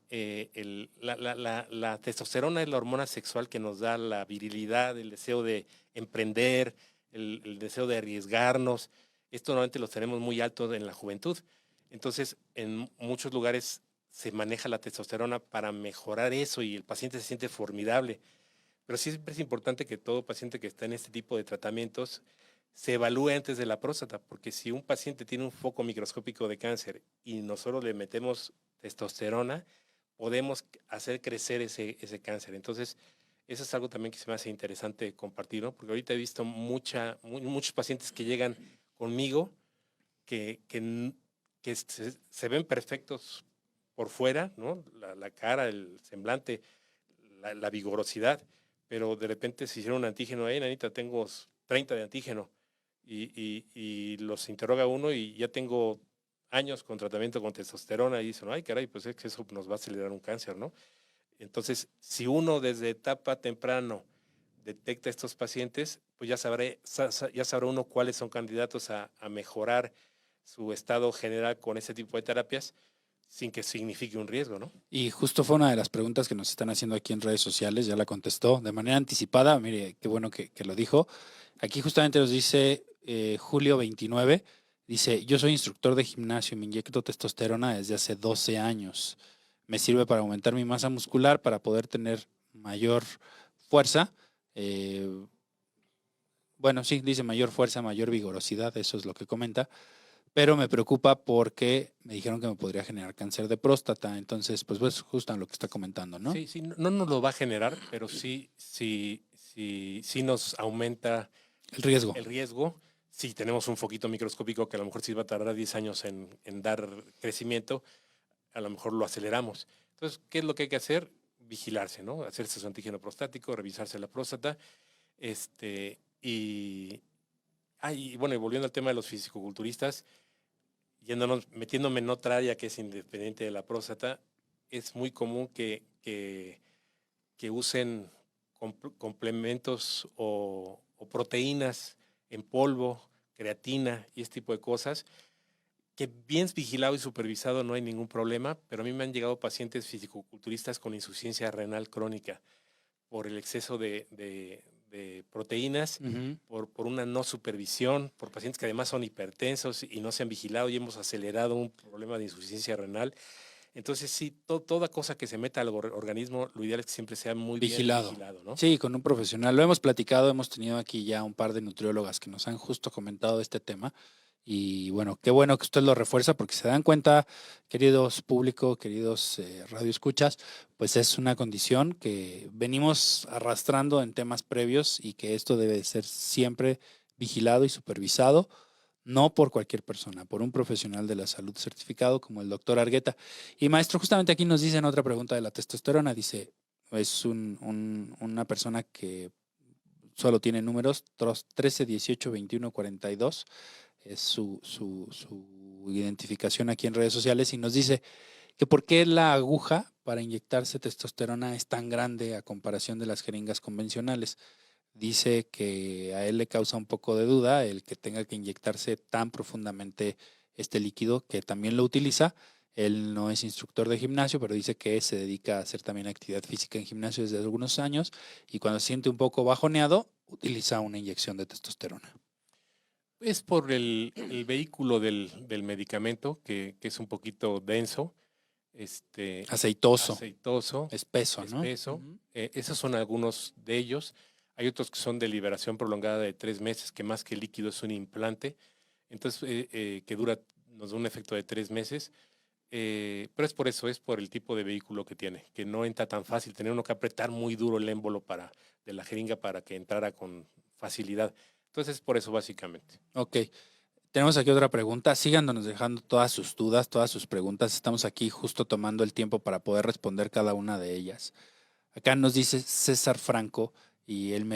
la testosterona es la hormona sexual que nos da la virilidad, el deseo de emprender, el deseo de arriesgarnos. Esto normalmente lo tenemos muy alto en la juventud. Entonces, en muchos lugares se maneja la testosterona para mejorar eso y el paciente se siente formidable. Pero sí siempre es importante que todo paciente que está en este tipo de tratamientos se evalúe antes de la próstata, porque si un paciente tiene un foco microscópico de cáncer y nosotros le metemos testosterona, podemos hacer crecer ese cáncer. Entonces, eso es algo también que se me hace interesante compartir, ¿no? Porque ahorita he visto muchos pacientes que llegan conmigo que se ven perfectos por fuera, ¿no? La cara, el semblante, la vigorosidad, pero de repente se hicieron un antígeno, nanita, tengo 30 de antígeno, y los interroga uno y ya tengo años con tratamiento con testosterona y dicen, ay caray, pues es que eso nos va a acelerar un cáncer, ¿no? Entonces, si uno desde etapa temprano detecta a estos pacientes, pues ya sabrá uno cuáles son candidatos a mejorar su estado general con ese tipo de terapias sin que signifique un riesgo, ¿no? Y justo fue una de las preguntas que nos están haciendo aquí en redes sociales, ya la contestó de manera anticipada, mire, qué bueno que lo dijo. Aquí justamente nos dice Julio 29, dice, yo soy instructor de gimnasio y me inyecto testosterona desde hace 12 años. Me sirve para aumentar mi masa muscular, para poder tener mayor fuerza. Bueno, sí, dice mayor fuerza, mayor vigorosidad, eso es lo que comenta. Pero me preocupa porque me dijeron que me podría generar cáncer de próstata. Entonces, pues justo en lo que está comentando, ¿no? Sí, no nos lo va a generar, pero sí nos aumenta El riesgo. el riesgo. Si tenemos un foquito microscópico que a lo mejor sí va a tardar 10 años en dar crecimiento, a lo mejor lo aceleramos. Entonces, ¿qué es lo que hay que hacer? Vigilarse, ¿no? Hacerse su antígeno prostático, revisarse la próstata. Y bueno, y volviendo al tema de los fisicoculturistas, metiéndome en otra área que es independiente de la próstata, es muy común que usen complementos o proteínas en polvo, creatina y este tipo de cosas, que bien vigilado y supervisado no hay ningún problema, pero a mí me han llegado pacientes fisicoculturistas con insuficiencia renal crónica por el exceso de proteínas, por una no supervisión, por pacientes que además son hipertensos y no se han vigilado y hemos acelerado un problema de insuficiencia renal. Entonces, sí, toda cosa que se meta al organismo, lo ideal es que siempre sea muy vigilado. Bien vigilado, ¿no? Sí, con un profesional. Lo hemos platicado, hemos tenido aquí ya un par de nutriólogas que nos han justo comentado este tema. Y bueno, qué bueno que usted lo refuerza porque se dan cuenta, queridos público, queridos radioescuchas, pues es una condición que venimos arrastrando en temas previos y que esto debe ser siempre vigilado y supervisado, no por cualquier persona, por un profesional de la salud certificado como el doctor Argueta. Y maestro, justamente aquí nos dicen otra pregunta de la testosterona, dice, es una persona que solo tiene números 13, 18, 21, 42. es su identificación aquí en redes sociales, y nos dice que por qué la aguja para inyectarse testosterona es tan grande a comparación de las jeringas convencionales. Dice que a él le causa un poco de duda el que tenga que inyectarse tan profundamente este líquido, que también lo utiliza. Él no es instructor de gimnasio, pero dice que se dedica a hacer también actividad física en gimnasio desde algunos años, y cuando se siente un poco bajoneado, utiliza una inyección de testosterona. Es por el vehículo del medicamento, que es un poquito denso, Aceitoso, aceitoso, espeso, ¿no? espeso. Ujú. Esos son algunos de ellos. Hay otros que son de liberación prolongada de 3 meses, que más que líquido es un implante. Entonces, nos da un efecto de 3 meses. Pero es por eso, es por el tipo de vehículo que tiene, que no entra tan fácil. Tener uno que apretar muy duro el émbolo de la jeringa para que entrara con facilidad. Entonces, es por eso básicamente. Ok. Tenemos aquí otra pregunta. Síganos dejando todas sus dudas, todas sus preguntas. Estamos aquí justo tomando el tiempo para poder responder cada una de ellas. Acá nos dice César Franco, y él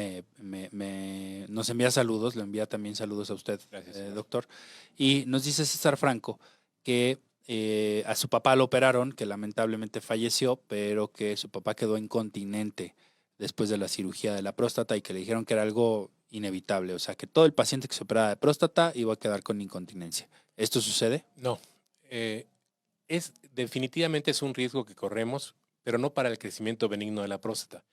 nos envía saludos, le envía también saludos a usted, Gracias. doctor. Y nos dice César Franco que a su papá lo operaron, que lamentablemente falleció, pero que su papá quedó incontinente después de la cirugía de la próstata, y que le dijeron que era algo inevitable, o sea, que todo el paciente que se operaba de próstata iba a quedar con incontinencia. ¿Esto sucede? No. Definitivamente es un riesgo que corremos, pero no para el crecimiento benigno de la próstata.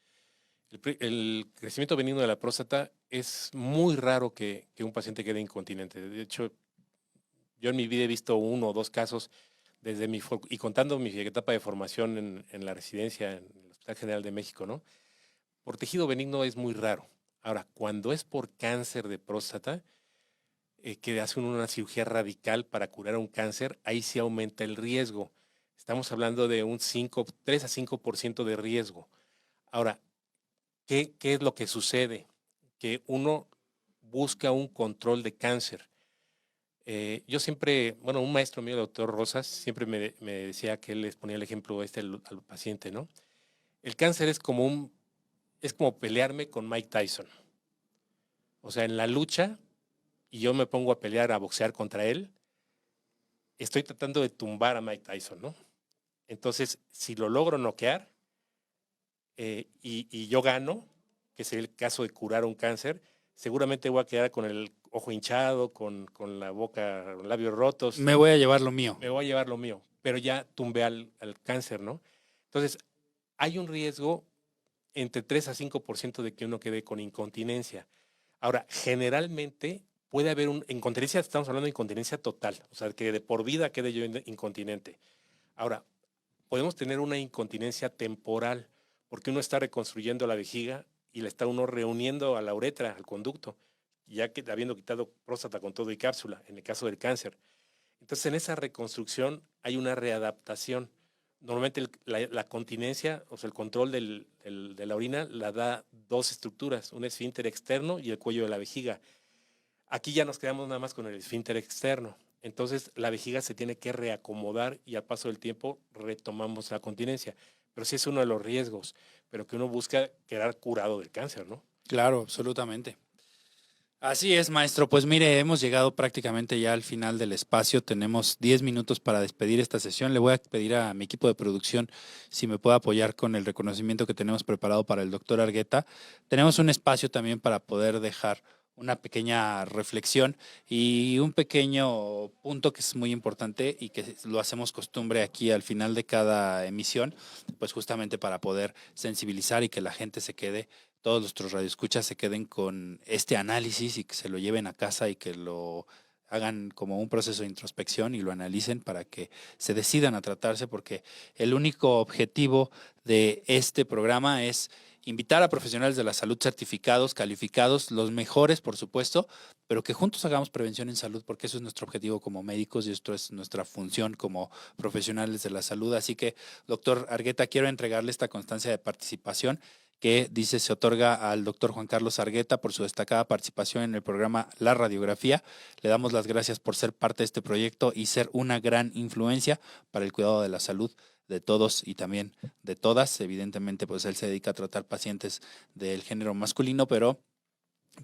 El crecimiento benigno de la próstata es muy raro que un paciente quede incontinente. De hecho, yo en mi vida he visto 1 o 2 casos y contando mi etapa de formación en la residencia en el Hospital General de México, ¿no? Por tejido benigno es muy raro. Ahora, cuando es por cáncer de próstata, que hacen una cirugía radical para curar un cáncer, ahí sí aumenta el riesgo. Estamos hablando de un 3 a 5% de riesgo. Ahora, ¿qué es lo que sucede? Que uno busca un control de cáncer. Yo siempre, un maestro mío, el doctor Rosas, siempre me decía que él les ponía el ejemplo al paciente, ¿no? El cáncer es como pelearme con Mike Tyson. O sea, en la lucha, y yo me pongo a pelear, a boxear contra él, estoy tratando de tumbar a Mike Tyson, ¿no? Entonces, si lo logro noquear y yo gano, que es el caso de curar un cáncer, seguramente voy a quedar con el ojo hinchado, con la boca, los labios rotos. Me voy a llevar lo mío. Me voy a llevar lo mío, pero ya tumbé al cáncer, ¿no? Entonces, hay un riesgo entre 3 a 5% de que uno quede con incontinencia. Ahora, generalmente puede haber incontinencia, estamos hablando de incontinencia total, o sea, que de por vida quede yo incontinente. Ahora, podemos tener una incontinencia temporal, porque uno está reconstruyendo la vejiga y le está uno reuniendo a la uretra, al conducto, ya que habiendo quitado próstata con todo y cápsula, en el caso del cáncer. Entonces, en esa reconstrucción hay una readaptación. Normalmente la continencia, o sea, el control de la orina, la da 2 estructuras, un esfínter externo y el cuello de la vejiga. Aquí ya nos quedamos nada más con el esfínter externo. Entonces, la vejiga se tiene que reacomodar y al paso del tiempo retomamos la continencia. Pero sí es uno de los riesgos, pero que uno busca quedar curado del cáncer, ¿no? Claro, absolutamente. Así es, maestro. Pues mire, hemos llegado prácticamente ya al final del espacio. Tenemos 10 minutos para despedir esta sesión. Le voy a pedir a mi equipo de producción si me puede apoyar con el reconocimiento que tenemos preparado para el doctor Argueta. Tenemos un espacio también para poder dejar una pequeña reflexión y un pequeño punto que es muy importante y que lo hacemos costumbre aquí al final de cada emisión, pues justamente para poder sensibilizar y que la gente se quede, todos nuestros radioescuchas se queden con este análisis y que se lo lleven a casa y que lo hagan como un proceso de introspección y lo analicen para que se decidan a tratarse, porque el único objetivo de este programa es invitar a profesionales de la salud certificados, calificados, los mejores, por supuesto, pero que juntos hagamos prevención en salud, porque eso es nuestro objetivo como médicos y esto es nuestra función como profesionales de la salud. Así que, doctor Argueta, quiero entregarle esta constancia de participación que dice se otorga al doctor Juan Carlos Argueta por su destacada participación en el programa La Radiografía. Le damos las gracias por ser parte de este proyecto y ser una gran influencia para el cuidado de la salud de todos y también de todas. Evidentemente, pues él se dedica a tratar pacientes del género masculino, pero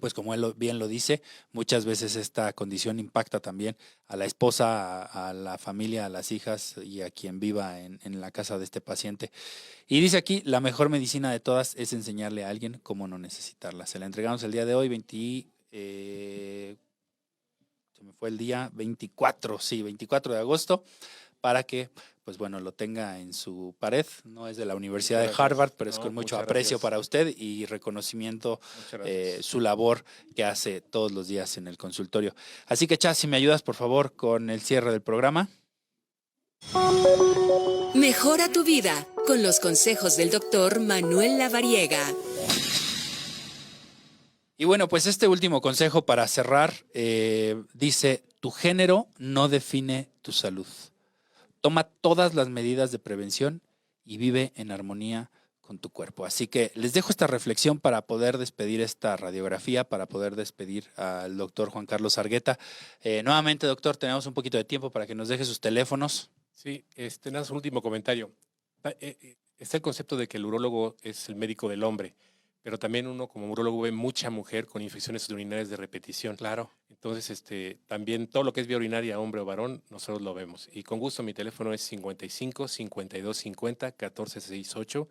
pues como él bien lo dice, muchas veces esta condición impacta también a la esposa, a la familia, a las hijas y a quien viva en la casa de este paciente. Y dice aquí, la mejor medicina de todas es enseñarle a alguien cómo no necesitarla. Se la entregamos el día de hoy, se me fue el día 24 de agosto, para que pues bueno, lo tenga en su pared. No es de la Universidad de Harvard, pero es con mucho aprecio para usted y reconocimiento su labor que hace todos los días en el consultorio. Así que, Chas, si me ayudas, por favor, con el cierre del programa. Mejora tu vida con los consejos del doctor Manuel Lavariega. Y bueno, pues este último consejo para cerrar dice, tu género no define tu salud. Toma todas las medidas de prevención y vive en armonía con tu cuerpo. Así que les dejo esta reflexión para poder despedir esta radiografía, para poder despedir al doctor Juan Carlos Argueta. Nuevamente, doctor, tenemos un poquito de tiempo para que nos deje sus teléfonos. Sí, nada, un último comentario. Está el concepto de que el urólogo es el médico del hombre, pero también uno como urólogo ve mucha mujer con infecciones urinarias de repetición. Claro. Entonces, también todo lo que es vía urinaria, hombre o varón, nosotros lo vemos. Y con gusto, mi teléfono es 55 52 50 14 68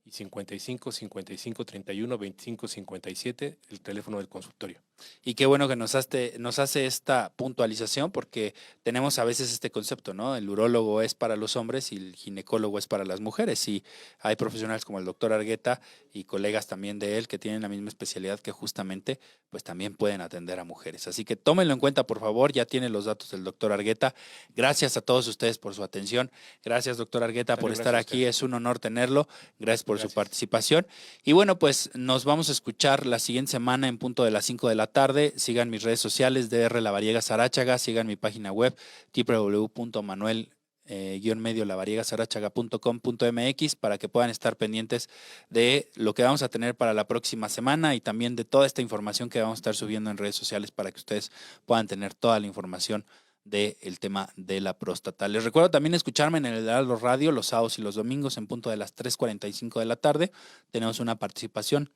y 55 55 31 25 57, el teléfono del consultorio. Y qué bueno que nos hace esta puntualización, porque tenemos a veces este concepto, ¿no? El urólogo es para los hombres y el ginecólogo es para las mujeres. Y hay profesionales como el doctor Argueta y colegas también de él que tienen la misma especialidad que justamente pues también pueden atender a mujeres. Así que tómenlo en cuenta, por favor. Ya tienen los datos del doctor Argueta. Gracias a todos ustedes por su atención. Gracias, doctor Argueta, por estar aquí. Es un honor tenerlo. Gracias por su participación. Y bueno, pues nos vamos a escuchar la siguiente semana en punto de las 5 de la tarde. Sigan mis redes sociales, DR Lavariega Saráchaga. Sigan mi página web, www.manuel-lavariegasarachaga.com.mx, para que puedan estar pendientes de lo que vamos a tener para la próxima semana y también de toda esta información que vamos a estar subiendo en redes sociales para que ustedes puedan tener toda la información del tema de la próstata. Les recuerdo también escucharme en el Heraldo Radio los sábados y los domingos en punto de las 3:45 de la tarde. Tenemos una participación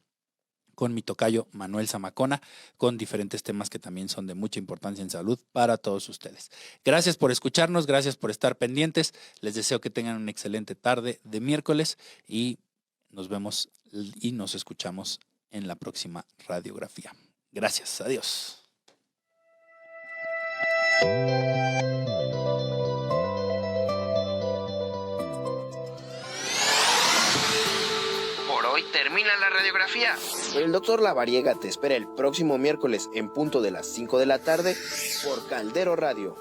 con mi tocayo Manuel Zamacona, con diferentes temas que también son de mucha importancia en salud para todos ustedes. Gracias por escucharnos, gracias por estar pendientes. Les deseo que tengan una excelente tarde de miércoles y nos vemos y nos escuchamos en la próxima radiografía. Gracias, adiós. Por hoy termina la radiografía. El doctor Lavariega te espera el próximo miércoles en punto de las 5 de la tarde por Caldero Radio.